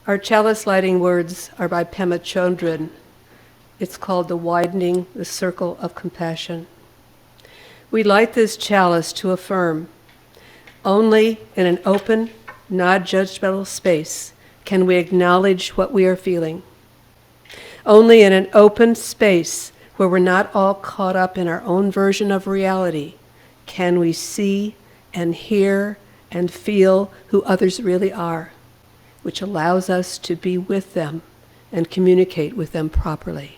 Our chalice lighting words are by Pema Chodron. It's called The Widening the Circle of Compassion. We light this chalice to affirm, only in an open, non-judgmental space can we acknowledge what we are feeling. Only in an open space where we're not all caught up in our own version of reality can we see and hear and feel who others really are, which allows us to be with them and communicate with them properly.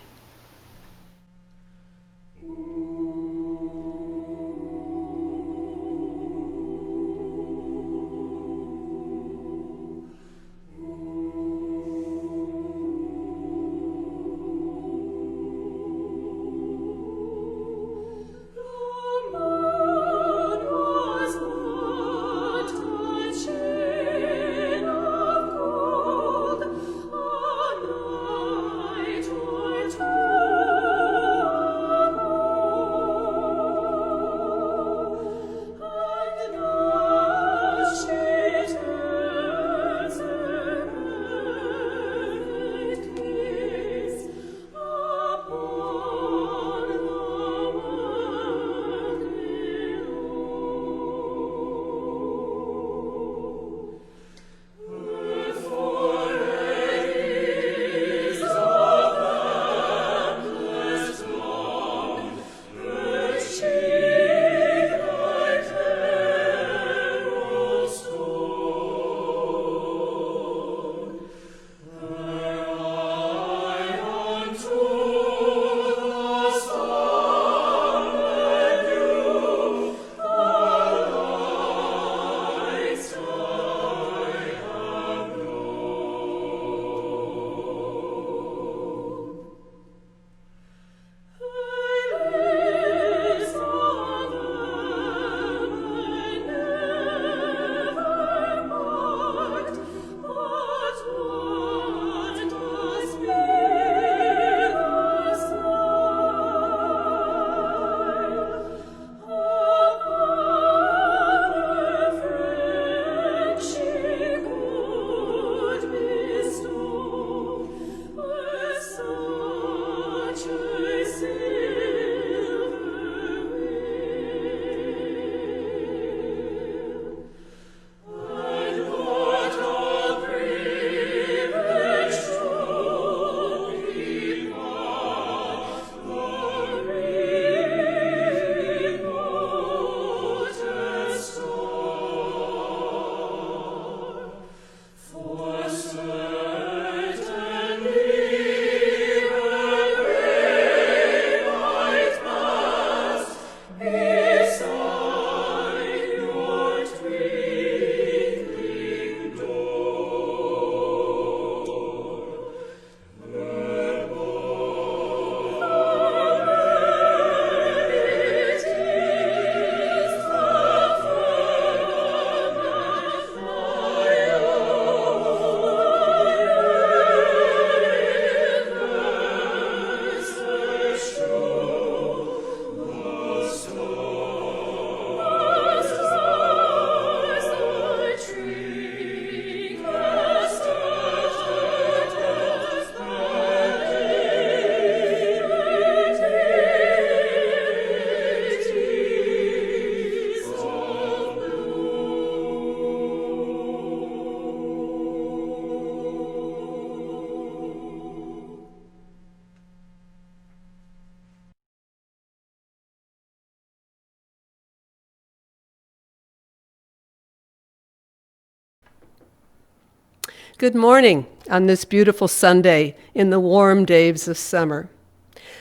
Good morning on this beautiful Sunday in the warm days of summer.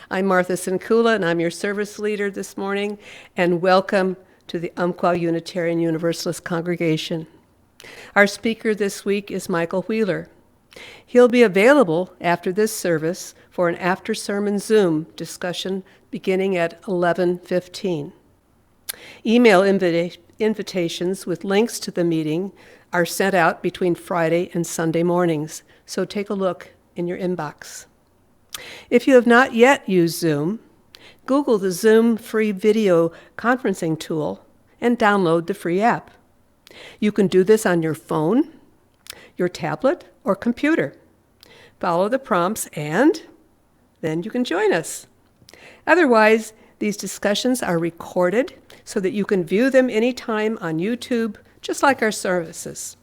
I'm Martha Sinkula, and I'm your service leader this morning, and welcome to the Umpqua Unitarian Universalist Congregation. Our speaker this week is Michael Wheeler. He'll be available after this service for an after-sermon Zoom discussion beginning at 11:15. Email invitations with links to the meeting are sent out between Friday and Sunday mornings, so take a look in your inbox. If you have not yet used Zoom, Google the Zoom free video conferencing tool and download the free app. You can do this on your phone, your tablet or computer. Follow the prompts and then you can join us. Otherwise, these discussions are recorded so that you can view them anytime on YouTube, just like our services.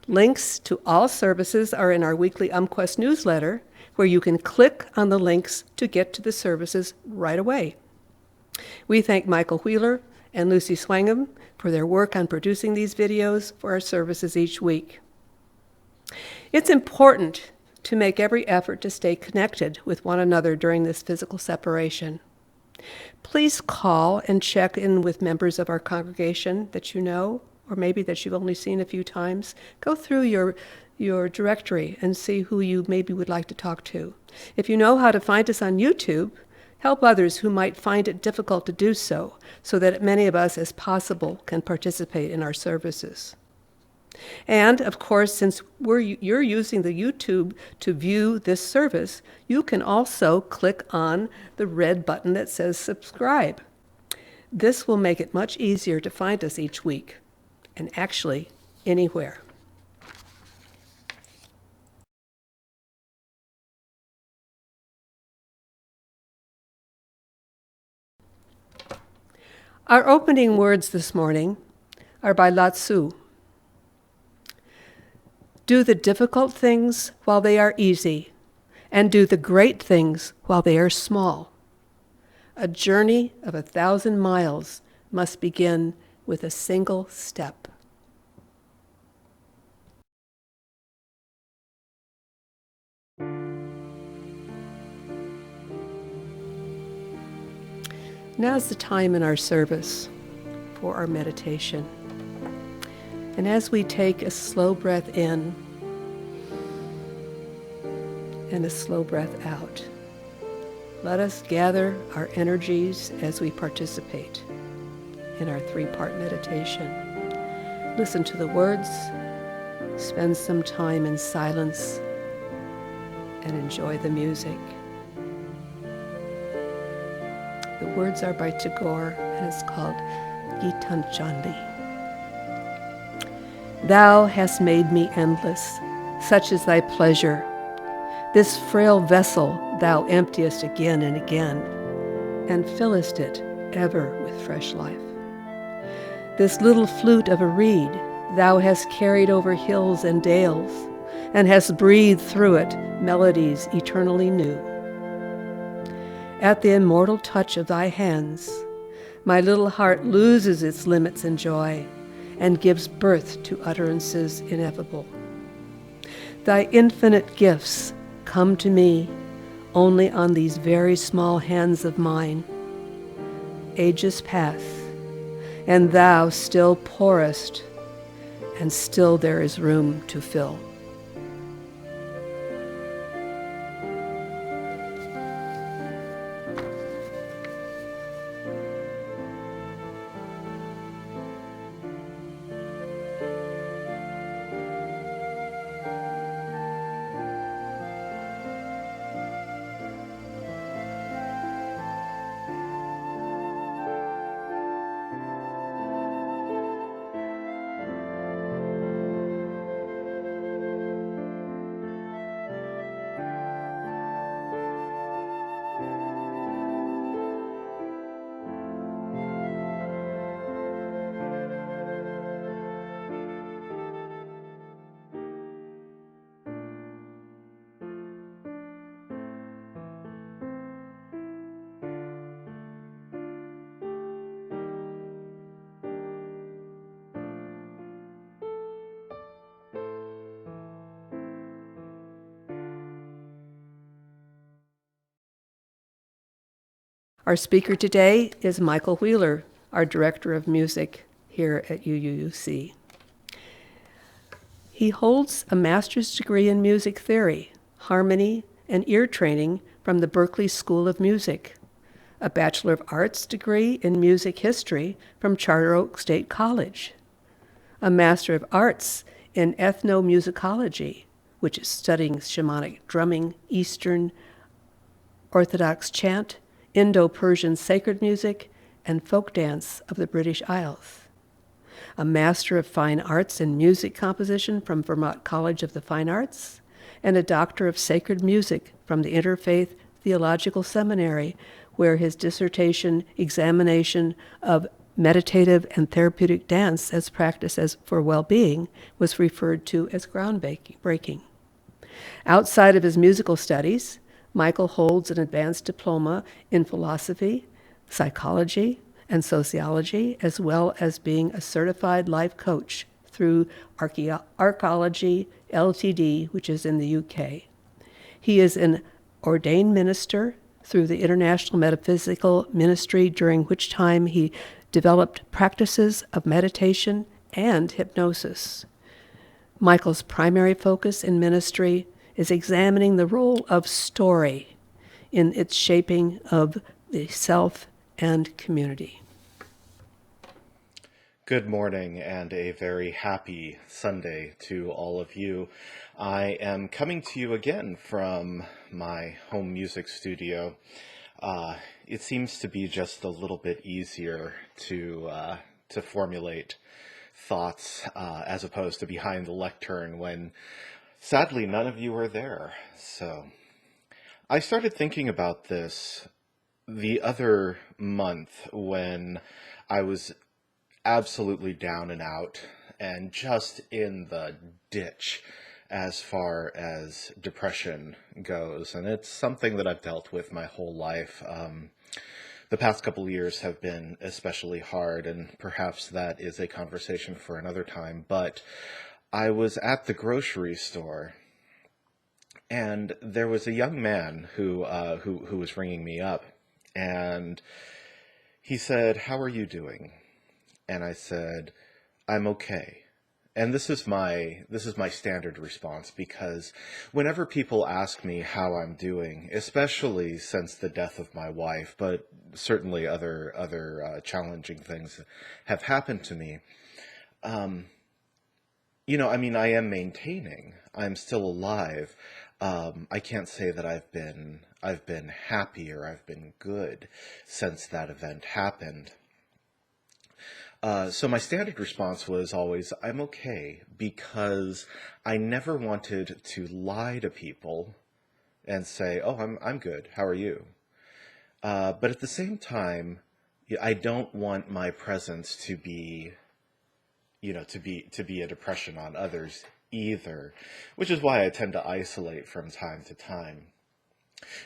Links to all services are in our weekly UmQuest newsletter, where you can click on the links to get to the services right away. We thank Michael Wheeler and Lucy Swangham for their work on producing these videos for our services each week. It's important to make every effort to stay connected with one another during this physical separation. Please call and check in with members of our congregation that you know, or maybe that you've only seen a few times. Go through your directory and see who you maybe would like to talk to. If you know how to find us on YouTube, help others who might find it difficult to do so that many of us as possible can participate in our services. And, of course, since you're using the YouTube to view this service, you can also click on the red button that says subscribe. This will make it much easier to find us each week, and actually anywhere. Our opening words this morning are by Lao Tzu. Do the difficult things while they are easy, and do the great things while they are small. A journey of 1,000 miles must begin with a single step. Now's the time in our service for our meditation. And as we take a slow breath in and a slow breath out, let us gather our energies as we participate in our three-part meditation. Listen to the words, spend some time in silence, and enjoy the music. The words are by Tagore, and it's called Gitanjali. Thou hast made me endless, such is thy pleasure. This frail vessel thou emptiest again and again, and fillest it ever with fresh life. This little flute of a reed thou hast carried over hills and dales, and hast breathed through it melodies eternally new. At the immortal touch of thy hands, my little heart loses its limits in joy, and gives birth to utterances ineffable. Thy infinite gifts come to me only on these very small hands of mine. Ages pass, and thou still pourest, and still there is room to fill. Our speaker today is Michael Wheeler, our Director of Music here at UUUC. He holds a master's degree in music theory, harmony, and ear training from the Berklee School of Music, a Bachelor of Arts degree in music history from Charter Oak State College, a Master of Arts in ethnomusicology, which is studying shamanic drumming, Eastern Orthodox chant, Indo-Persian sacred music, and folk dance of the British Isles. a Master of Fine Arts in Music Composition from Vermont College of the Fine Arts, and a Doctor of Sacred Music from the Interfaith Theological Seminary, where his dissertation examination of meditative and therapeutic dance as practice as for well-being was referred to as groundbreaking. Outside of his musical studies, Michael holds an advanced diploma in philosophy, psychology, and sociology, as well as being a certified life coach through Arcology Ltd, which is in the UK. He is an ordained minister through the International Metaphysical Ministry, during which time he developed practices of meditation and hypnosis. Michael's primary focus in ministry is examining the role of story in its shaping of the self and community. Good morning and a very happy Sunday to all of you. I am coming to you again from my home music studio. It seems to be just a little bit easier to formulate thoughts as opposed to behind the lectern when sadly none of you are there. So I started thinking about this the other month when I was absolutely down and out and just in the ditch as far as depression goes. And it's something that I've dealt with my whole life. The past couple of years have been especially hard, and perhaps that is a conversation for another time. But I was at the grocery store, and there was a young man who was ringing me up, and he said, "How are you doing?" And I said, "I'm okay." And this is my standard response, because whenever people ask me how I'm doing, especially since the death of my wife, but certainly other challenging things have happened to me, I am maintaining. I'm still alive. I can't say that I've been happy or I've been good since that event happened. So my standard response was always, "I'm okay," because I never wanted to lie to people and say, "Oh, I'm good. How are you?" But at the same time, I don't want my presence to be, to be a depression on others either, which is why I tend to isolate from time to time.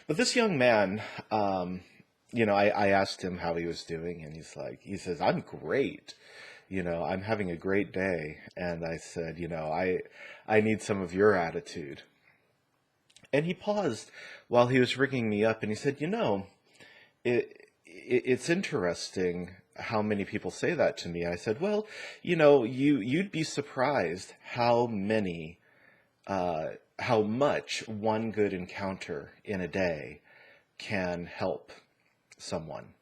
But this young man, I asked him how he was doing, and he says, "I'm great. I'm having a great day." And I said, I need some of your attitude. And he paused while he was ringing me up, and he said, it's interesting how many people say that to me. I said, "Well, you'd be surprised how much one good encounter in a day can help someone."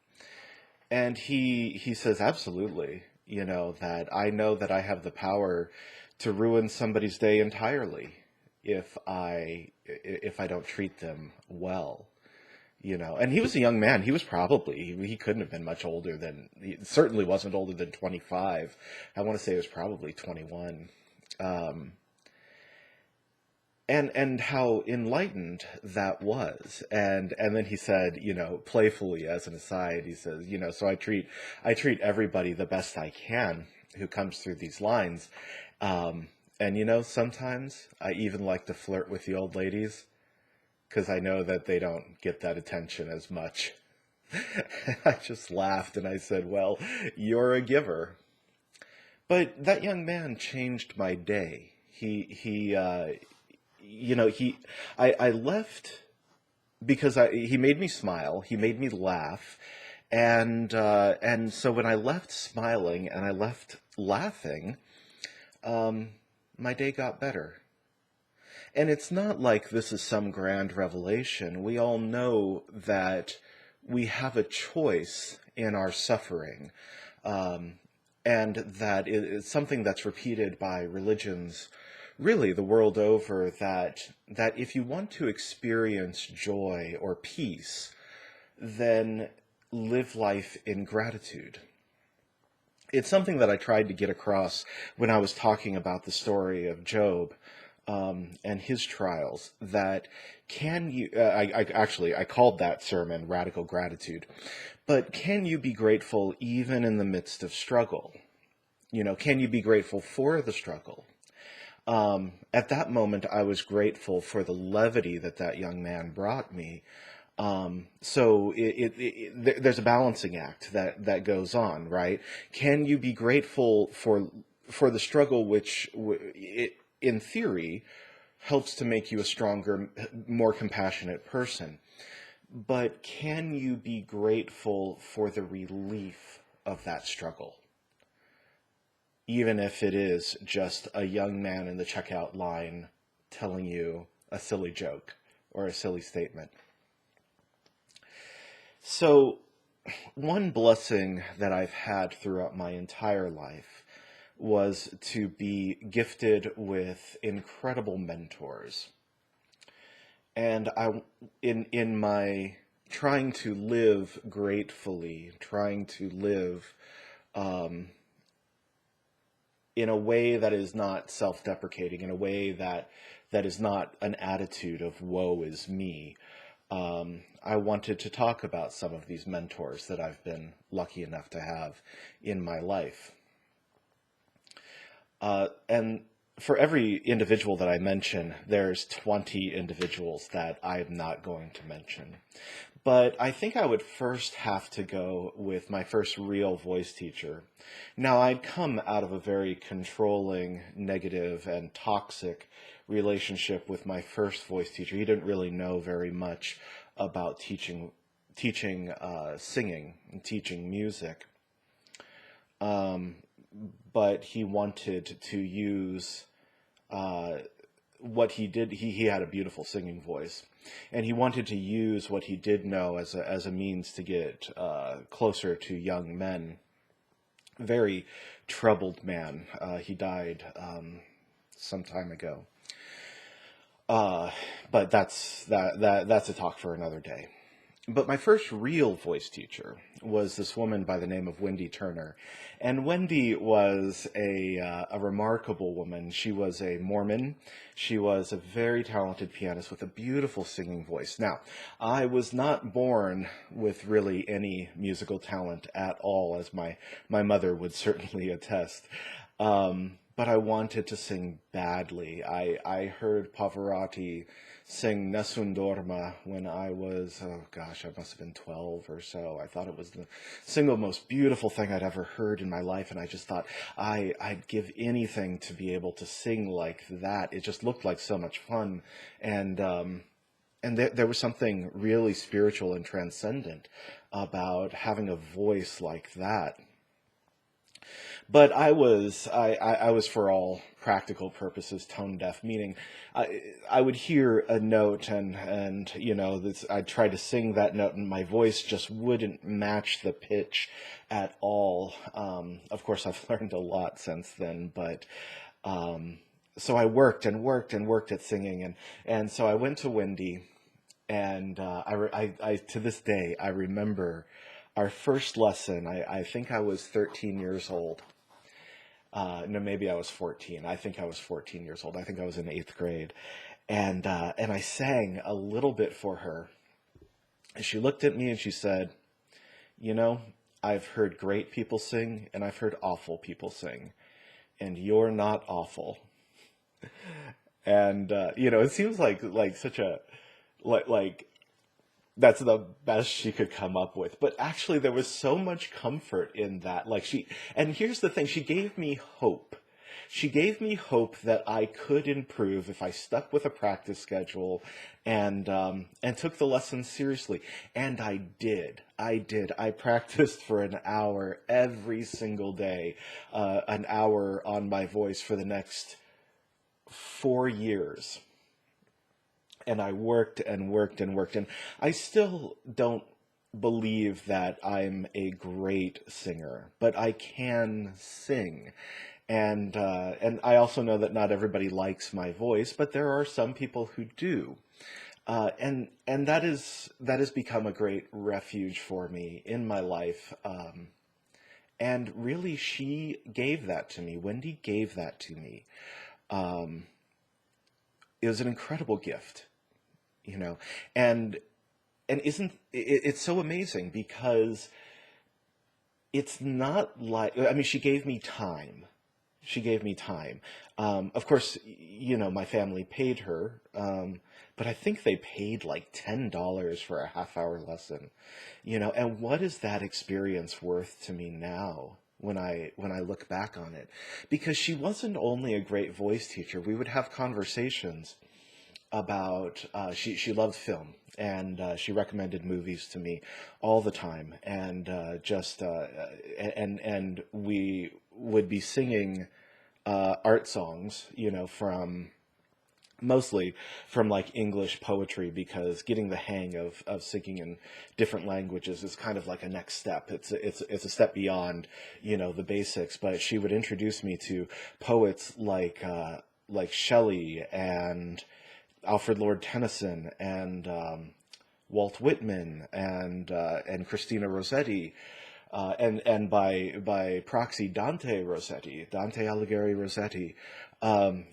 And he says, "Absolutely, that I know that I have the power to ruin somebody's day entirely if I don't treat them well." And he was a young man. He couldn't have been much older than, he certainly wasn't older than 25. I want to say he was probably 21. And how enlightened that was. And then he said, playfully as an aside, he says, "So I treat everybody the best I can who comes through these lines. And sometimes I even like to flirt with the old ladies, because I know that they don't get that attention as much." I just laughed and I said, "Well, you're a giver." But that young man changed my day. I left because he made me smile, he made me laugh, and so when I left smiling and I left laughing, my day got better. And it's not like this is some grand revelation. We all know that we have a choice in our suffering, and that it's something that's repeated by religions really the world over, that if you want to experience joy or peace, then live life in gratitude. It's something that I tried to get across when I was talking about the story of Job, and his trials. That can you? I called that sermon "Radical Gratitude," but can you be grateful even in the midst of struggle? Can you be grateful for the struggle? At that moment, I was grateful for the levity that that young man brought me. So there's a balancing act that goes on, right? Can you be grateful for the struggle, which in theory helps to make you a stronger, more compassionate person? But can you be grateful for the relief of that struggle? Even if it is just a young man in the checkout line telling you a silly joke or a silly statement. So, one blessing that I've had throughout my entire life was to be gifted with incredible mentors. And in my trying to live gratefully, trying to live in a way that is not self-deprecating, in a way that is not an attitude of woe is me. I wanted to talk about some of these mentors that I've been lucky enough to have in my life. And for every individual that I mention, there's 20 individuals that I'm not going to mention. But I think I would first have to go with my first real voice teacher. Now, I'd come out of a very controlling, negative, and toxic relationship with my first voice teacher. He didn't really know very much about teaching singing and teaching music. But he wanted to use what he did. He had a beautiful singing voice, and he wanted to use what he did know as a means to get closer to young men. Very troubled man. He died some time ago. But that's a talk for another day. But my first real voice teacher was this woman by the name of Wendy Turner. And Wendy was a remarkable woman. She was a Mormon. She was a very talented pianist with a beautiful singing voice. Now, I was not born with really any musical talent at all, as my mother would certainly attest. But I wanted to sing badly. I heard Pavarotti sing Nessun Dorma when I was, I must have been 12 or so. I thought it was the single most beautiful thing I'd ever heard in my life, and I just thought I'd give anything to be able to sing like that. It just looked like so much fun, and there was something really spiritual and transcendent about having a voice like that. But I was for all practical purposes tone deaf, meaning I would hear a note and I'd try to sing that note and my voice just wouldn't match the pitch at all. Of course, I've learned a lot since then, but so I worked and worked and worked at singing, and so I went to Wendy, and I to this day I remember our first lesson. I think I was 13 years old. No, maybe I was 14. I think I was 14 years old. I think I was in 8th grade. And I sang a little bit for her. And she looked at me and she said, I've heard great people sing and I've heard awful people sing. And you're not awful. And, it seems like such a, like that's the best she could come up with. But actually, there was so much comfort in that. And here's the thing, she gave me hope. She gave me hope that I could improve if I stuck with a practice schedule and took the lessons seriously. And I did. I practiced for an hour every single day, an hour on my voice for the next 4 years. And I worked and worked and worked. And I still don't believe that I'm a great singer, but I can sing. And I also know that not everybody likes my voice, but there are some people who do. And that has become a great refuge for me in my life. And really, she gave that to me. Wendy gave that to me. Um, it was an incredible gift, you know, and isn't it's so amazing because it's not like, I mean, she gave me time. She gave me time. Of course, my family paid her, but I think they paid like $10 for a half-hour lesson, and what is that experience worth to me now when I look back on it? Because she wasn't only a great voice teacher. We would have conversations about she loved film, and she recommended movies to me all the time, and and we would be singing art songs, from mostly from like English poetry, because getting the hang of singing in different languages is kind of like a next step. It's a step beyond, the basics. But she would introduce me to poets like Shelley and Alfred Lord Tennyson and Walt Whitman and Christina Rossetti, and by proxy Dante Alighieri Rossetti,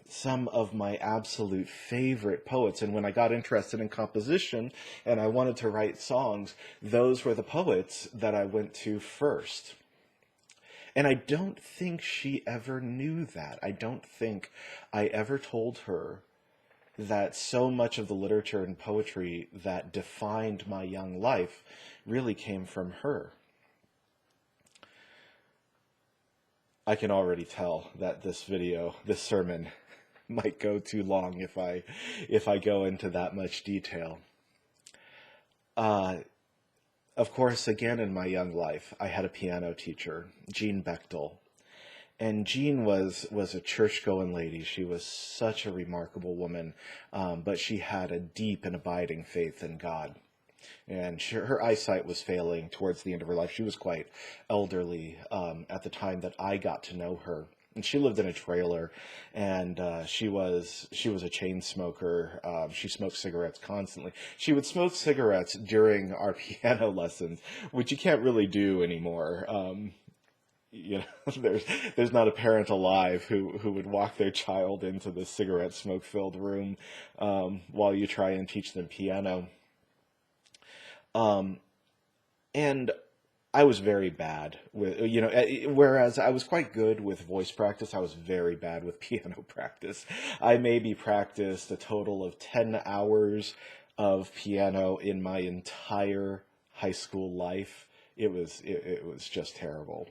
some of my absolute favorite poets. And when I got interested in composition and I wanted to write songs, those were the poets that I went to first. And I don't think she ever knew that. I don't think I ever told her that so much of the literature and poetry that defined my young life really came from her. I can already tell that this sermon might go too long if I go into that much detail. Of course, again, in my young life, I had a piano teacher, Jean Bechtel. And Jean was a church-going lady. She was such a remarkable woman, but she had a deep and abiding faith in God. And her eyesight was failing towards the end of her life. She was quite elderly at the time that I got to know her. And she lived in a trailer, and she was a chain smoker. She smoked cigarettes constantly. She would smoke cigarettes during our piano lessons, which you can't really do anymore. There's not a parent alive who would walk their child into the cigarette smoke filled room while you try and teach them piano. And I was very bad with, whereas I was quite good with voice practice, I was very bad with piano practice. I maybe practiced a total of 10 hours of piano in my entire high school life. It was just terrible.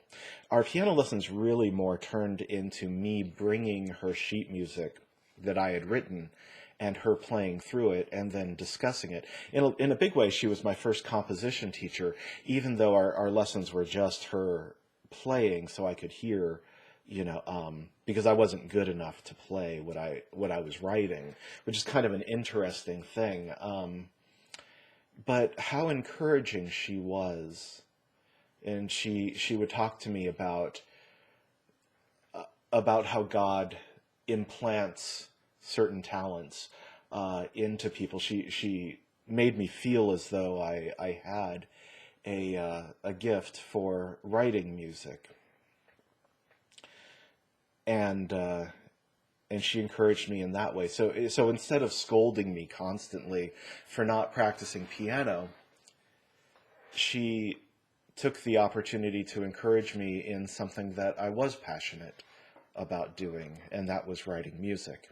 Our piano lessons really more turned into me bringing her sheet music that I had written and her playing through it and then discussing it. In a big way, she was my first composition teacher, even though our lessons were just her playing so I could hear, because I wasn't good enough to play what I was writing, which is kind of an interesting thing. But how encouraging she was. And she would talk to me about how God implants certain talents into people. She made me feel as though I had a gift for writing music, and she encouraged me in that way. So instead of scolding me constantly for not practicing piano, she took the opportunity to encourage me in something that I was passionate about doing, and that was writing music.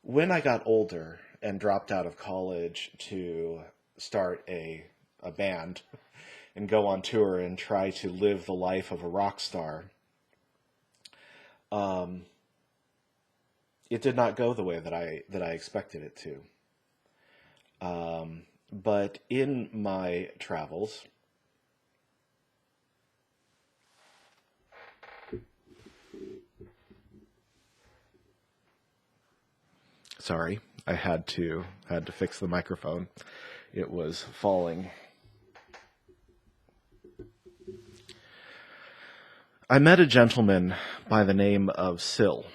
When I got older and dropped out of college to start a band and go on tour and try to live the life of a rock star, it did not go the way that I expected it to. But in my travels, sorry, I had to fix the microphone. It was falling. I met a gentleman by the name of Syl.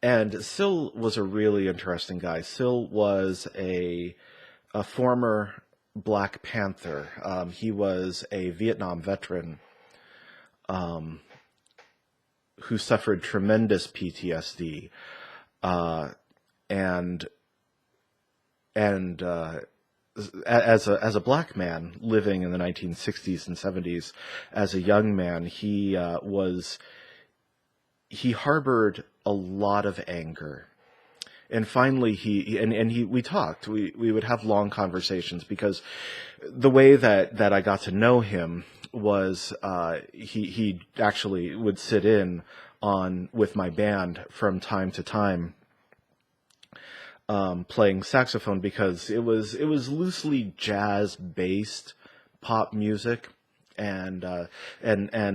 And Syl was a really interesting guy. Syl was a former Black Panther. He was a Vietnam veteran who suffered tremendous PTSD, and as a black man living in the 1960s and 70s, as a young man, he harbored a lot of anger. And finally, we talked. We would have long conversations, because the way that I got to know him was he actually would sit in on with my band from time to time, playing saxophone, because it was loosely jazz based pop music, and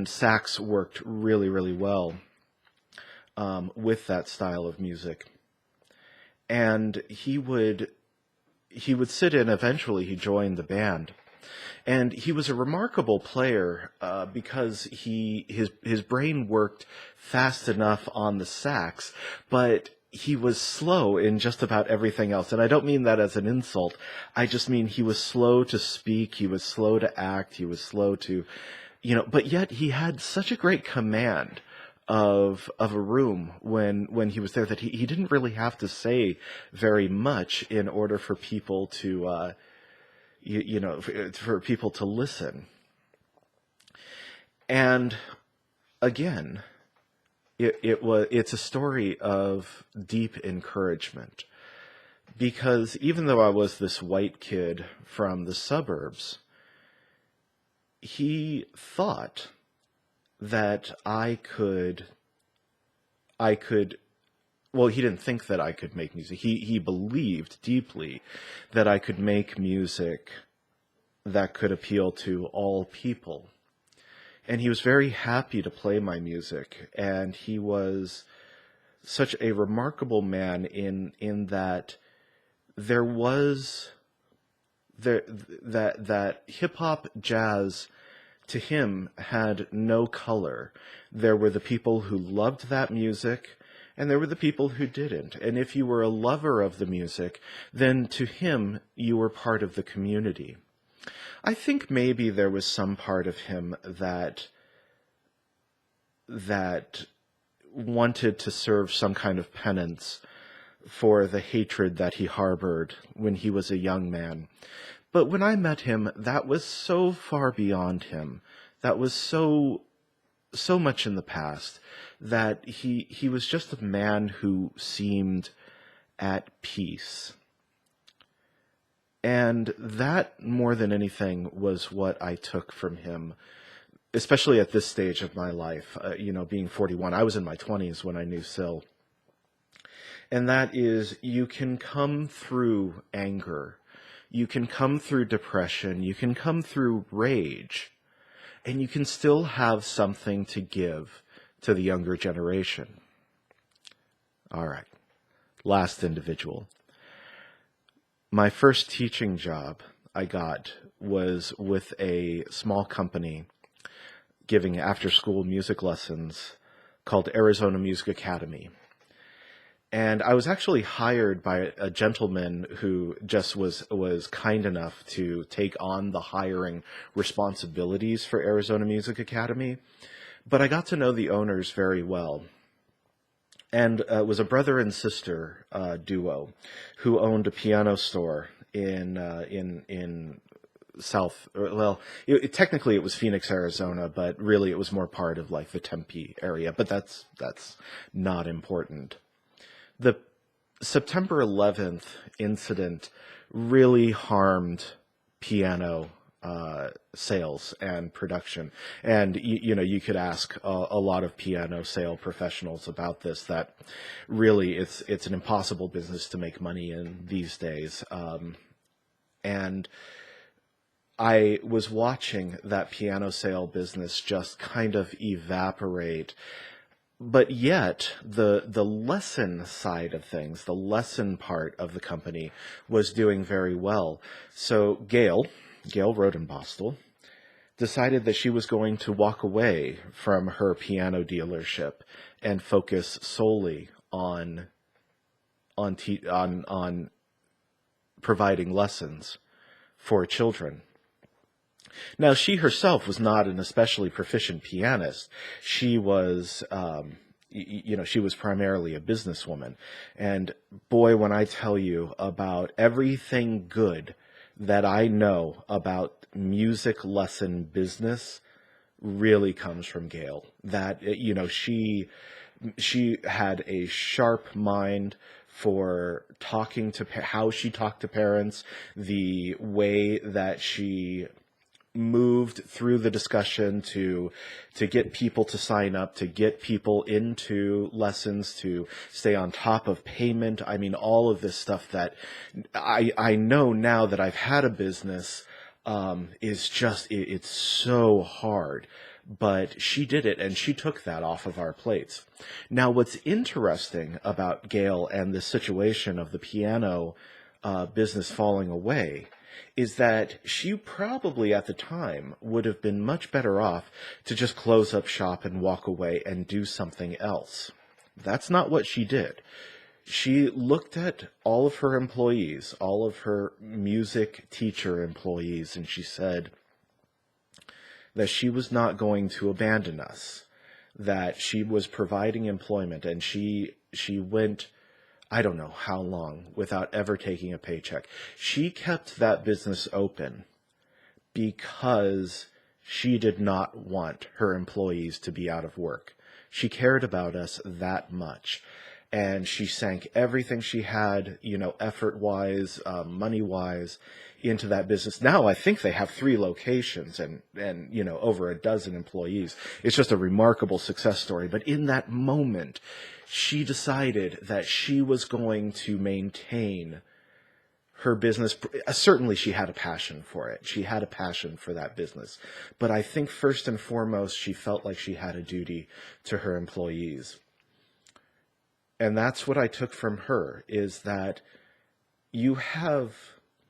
sax worked really, really well with that style of music. And he would sit in. Eventually, he joined the band, and he was a remarkable player because his brain worked fast enough on the sax, but he was slow in just about everything else. And I don't mean that as an insult. I just mean he was slow to speak. He was slow to act. He was slow to, but yet he had such a great command of a room when he was there, that he didn't really have to say very much in order for people to for people to listen. And again, it's a story of deep encouragement, because even though I was this white kid from the suburbs, he thought that I could, well, he didn't think that I could make music. He believed deeply that I could make music that could appeal to all people. And he was very happy to play my music. And he was such a remarkable man in that there was that hip hop, jazz, to him, had no color. There were the people who loved that music, and there were the people who didn't. And if you were a lover of the music, then to him, you were part of the community. I think maybe there was some part of him that wanted to serve some kind of penance for the hatred that he harbored when he was a young man. But when I met him, that was so far beyond him. That was so much in the past, that he was just a man who seemed at peace. And that, more than anything, was what I took from him, especially at this stage of my life, being 41. I was in my 20s when I knew Syl. And that is, you can come through anger. You can come through depression, you can come through rage, and you can still have something to give to the younger generation. All right, last individual. My first teaching job I got was with a small company giving after-school music lessons called Arizona Music Academy. And I was actually hired by a gentleman who just was kind enough to take on the hiring responsibilities for Arizona Music Academy. But I got to know the owners very well. And it was a brother and sister duo who owned a piano store in South, well, technically it was Phoenix, Arizona, but really it was more part of like the Tempe area. But that's not important. The September 11th incident really harmed piano sales and production. And, you could ask a lot of piano sale professionals about this, that really it's an impossible business to make money in these days. And I was watching that piano sale business just kind of evaporate. But yet, the lesson side of things, the lesson part of the company, was doing very well. So Gail Rodenbostel, decided that she was going to walk away from her piano dealership and focus solely on providing lessons for children. Now, she herself was not an especially proficient pianist. She was, she was primarily a businesswoman. And boy, when I tell you about everything good that I know about music lesson business, really comes from Gail. That, she had a sharp mind for talking to how she talked to parents, the way that she moved through the discussion to get people to sign up, to get people into lessons, to stay on top of payment. I mean, all of this stuff that I know now that I've had a business is just it's so hard. But she did it, and she took that off of our plates. Now, what's interesting about Gail and the situation of the piano business falling away is that she probably at the time would have been much better off to just close up shop and walk away and do something else. That's not what she did. She looked at all of her employees, all of her music teacher employees, and she said that she was not going to abandon us, that she was providing employment, and she went I don't know how long without ever taking a paycheck. She kept that business open because she did not want her employees to be out of work. She cared about us that much. And she sank everything she had, effort-wise, money-wise, into that business. Now I think they have 3 locations and over a dozen employees. It's just a remarkable success story. But in that moment, she decided that she was going to maintain her business. Certainly she had a passion for it. She had a passion for that business. But I think first and foremost, she felt like she had a duty to her employees. And that's what I took from her, is that you have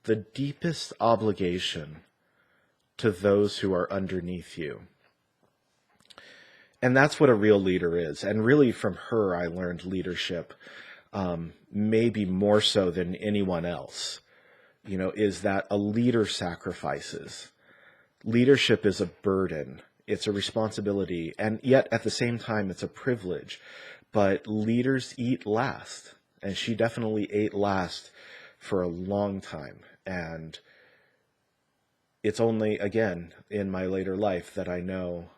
the deepest obligation to those who are underneath you. And that's what a real leader is. And really from her, I learned leadership, maybe more so than anyone else, is that a leader sacrifices. Leadership is a burden. It's a responsibility. And yet at the same time, it's a privilege. But leaders eat last. And she definitely ate last for a long time. And it's only, again, in my later life that I know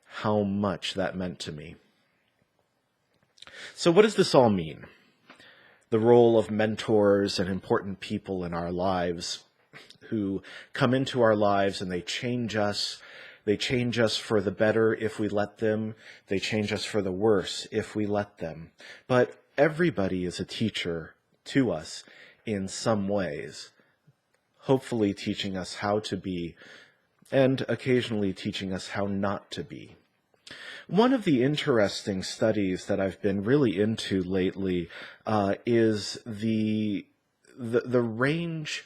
how much that meant to me. So what does this all mean? The role of mentors and important people in our lives who come into our lives and they change us. They change us for the better if we let them. They change us for the worse if we let them. But everybody is a teacher to us in some ways, hopefully teaching us how to be and occasionally teaching us how not to be. One of the interesting studies that I've been really into lately is the range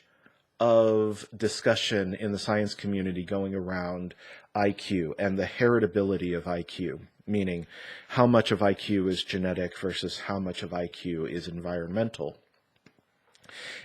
of discussion in the science community going around IQ and the heritability of IQ, meaning how much of IQ is genetic versus how much of IQ is environmental.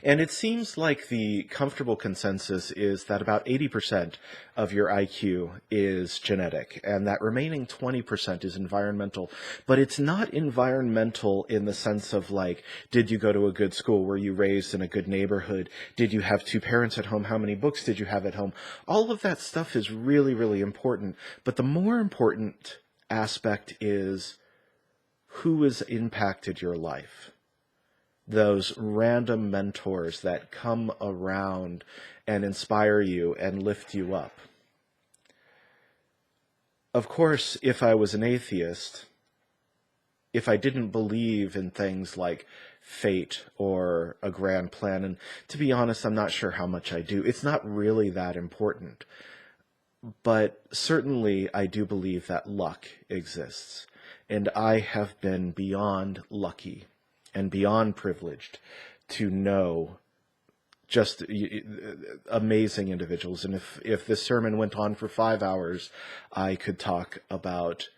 And it seems like the comfortable consensus is that about 80% of your IQ is genetic, and that remaining 20% is environmental. But it's not environmental in the sense of like, did you go to a good school? Were you raised in a good neighborhood? Did you have 2 parents at home? How many books did you have at home? All of that stuff is really, really important. But the more important aspect is who has impacted your life. Those random mentors that come around and inspire you and lift you up. Of course, if I was an atheist, if I didn't believe in things like fate or a grand plan, and to be honest, I'm not sure how much I do. It's not really that important. But certainly I do believe that luck exists. And I have been beyond lucky and beyond privileged to know just amazing individuals. And if this sermon went on for 5 hours, I could talk about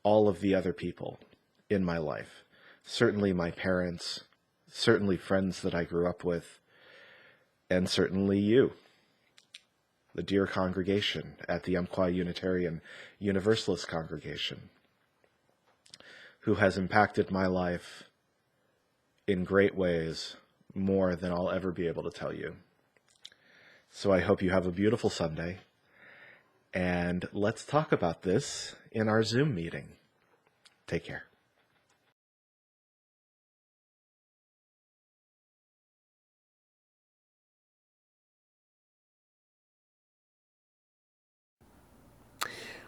all of the other people in my life. Certainly my parents, certainly friends that I grew up with, and certainly you, the dear congregation at the Umpqua Unitarian Universalist congregation, who has impacted my life in great ways, more than I'll ever be able to tell you. So I hope you have a beautiful Sunday, and let's talk about this in our Zoom meeting. Take care.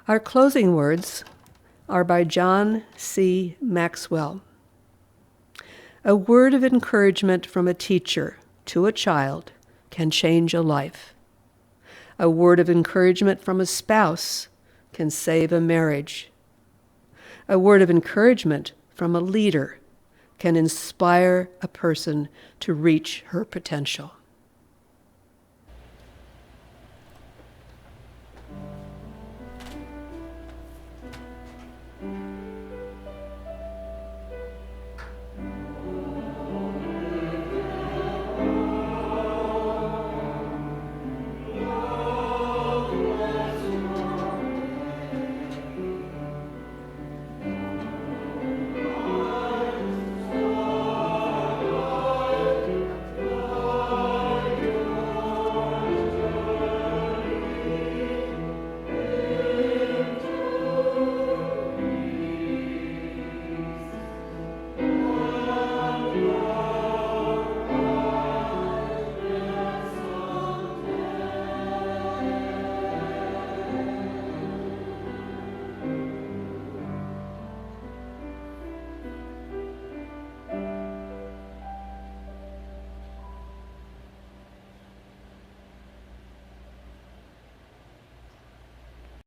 Our closing words are by John C. Maxwell. A word of encouragement from a teacher to a child can change a life. A word of encouragement from a spouse can save a marriage. A word of encouragement from a leader can inspire a person to reach her potential.